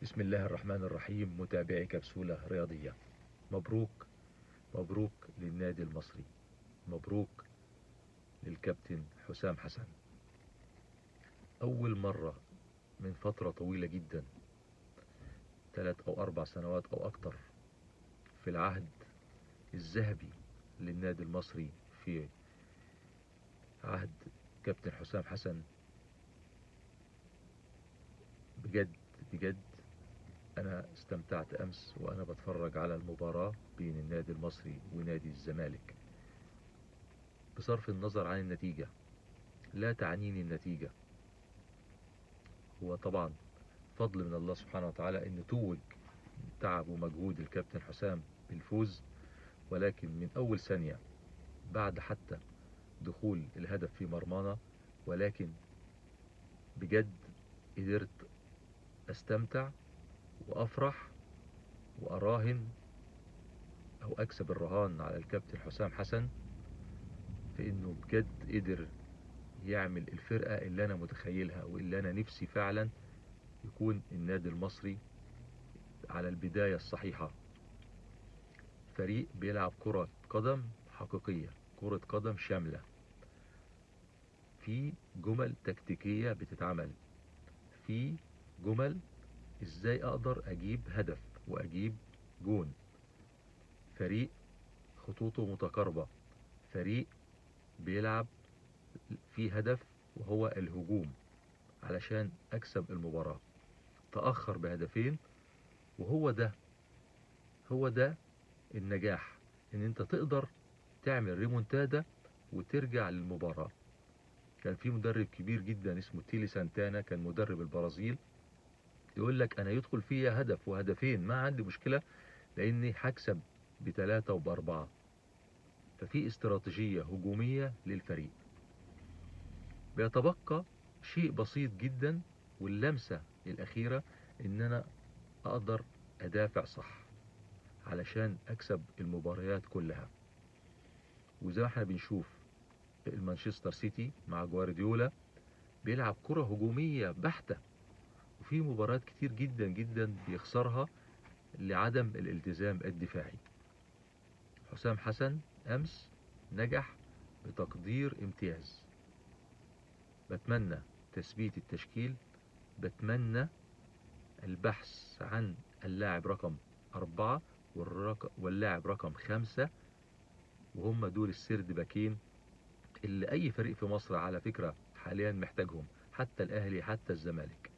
بسم الله الرحمن الرحيم. متابعي كبسولة رياضية، مبروك مبروك للنادي المصري، مبروك للكابتن حسام حسن. أول مرة من فترة طويلة جدا، 3 أو 4 سنوات أو أكتر، في العهد الذهبي للنادي المصري في عهد كابتن حسام حسن. بجد بجد أنا استمتعت أمس وأنا بتفرج على المباراة بين النادي المصري ونادي الزمالك. بصرف النظر عن النتيجة، لا تعنيني النتيجة، هو طبعا فضل من الله سبحانه وتعالى ان توج تعب ومجهود الكابتن حسام بالفوز، ولكن من اول ثانية بعد حتى دخول الهدف في مرمانا، ولكن بجد قدرت استمتع وافرح واراهن او اكسب الرهان على الكابتن حسام حسن في انه بجد قدر يعمل الفرقة اللي انا متخيلها واللي انا نفسي فعلا يكون النادي المصري على البداية الصحيحة. فريق بيلعب كرة قدم حقيقية، كرة قدم شاملة، في جمل تكتيكية بتتعمل، في جمل ازاي اقدر اجيب هدف واجيب جون. فريق خطوطه متقاربة، فريق بيلعب في هدف وهو الهجوم علشان اكسب المباراة. تأخر بهدفين، وهو ده هو ده النجاح، ان انت تقدر تعمل ريمونتادا وترجع للمباراة. كان في مدرب كبير جدا اسمه تيلي سانتانا، كان مدرب البرازيل، يقول لك انا يدخل فيا هدف وهدفين ما عندي مشكلة لاني هكسب ب3 وب4. ففي استراتيجية هجومية للفريق. بيتبقى شيء بسيط جدا، واللمسة الاخيرة ان انا اقدر ادافع صح علشان اكسب المباريات كلها. وزي ما احنا بنشوف المانشستر سيتي مع جوارديولا بيلعب كرة هجومية بحتة، وفي مباريات كتير جدا جدا بيخسرها لعدم الالتزام الدفاعي. حسام حسن أمس نجح بتقدير امتياز. بتمنى تثبيت التشكيل، بتمنى البحث عن اللاعب رقم 4 واللاعب رقم 5، وهم دول السرد باكين اللي أي فريق في مصر على فكرة حاليا محتاجهم، حتى الأهلي حتى الزمالك.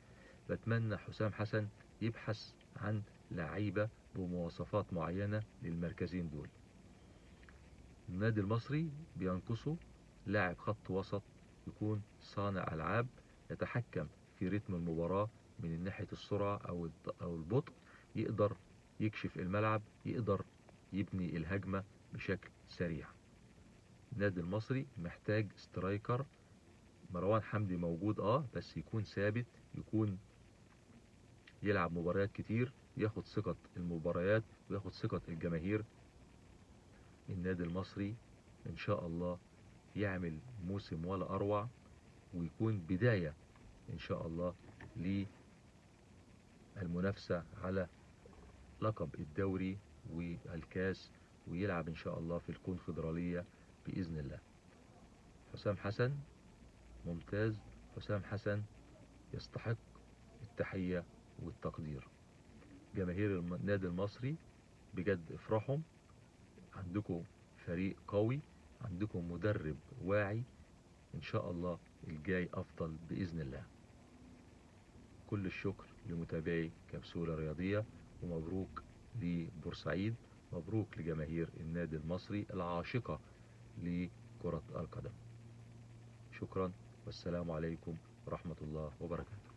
بتمنى حسام حسن يبحث عن لعيبة بمواصفات معينة للمركزين دول. النادي المصري بينقصه لاعب خط وسط يكون صانع ألعاب، يتحكم في رتم المباراة من ناحية السرعة أو البطء، يقدر يكشف الملعب، يقدر يبني الهجمة بشكل سريع. النادي المصري محتاج سترايكر. مروان حمدي موجود بس يكون ثابت، يكون يلعب مباريات كتير، ياخد ثقة المباريات وياخد ثقة الجماهير. النادي المصري ان شاء الله يعمل موسم ولا اروع، ويكون بداية ان شاء الله للمنافسة على لقب الدوري والكاس، ويلعب ان شاء الله في الكونفدرالية بإذن الله. حسام حسن ممتاز، حسام حسن يستحق التحية والتقدير. جماهير النادي المصري بجد افرحوا، عندكم فريق قوي، عندكم مدرب واعي، ان شاء الله الجاي افضل باذن الله. كل الشكر لمتابعي كبسولة رياضية، ومبروك لبورسعيد، مبروك لجماهير النادي المصري العاشقة لكرة القدم. شكرا، والسلام عليكم ورحمة الله وبركاته.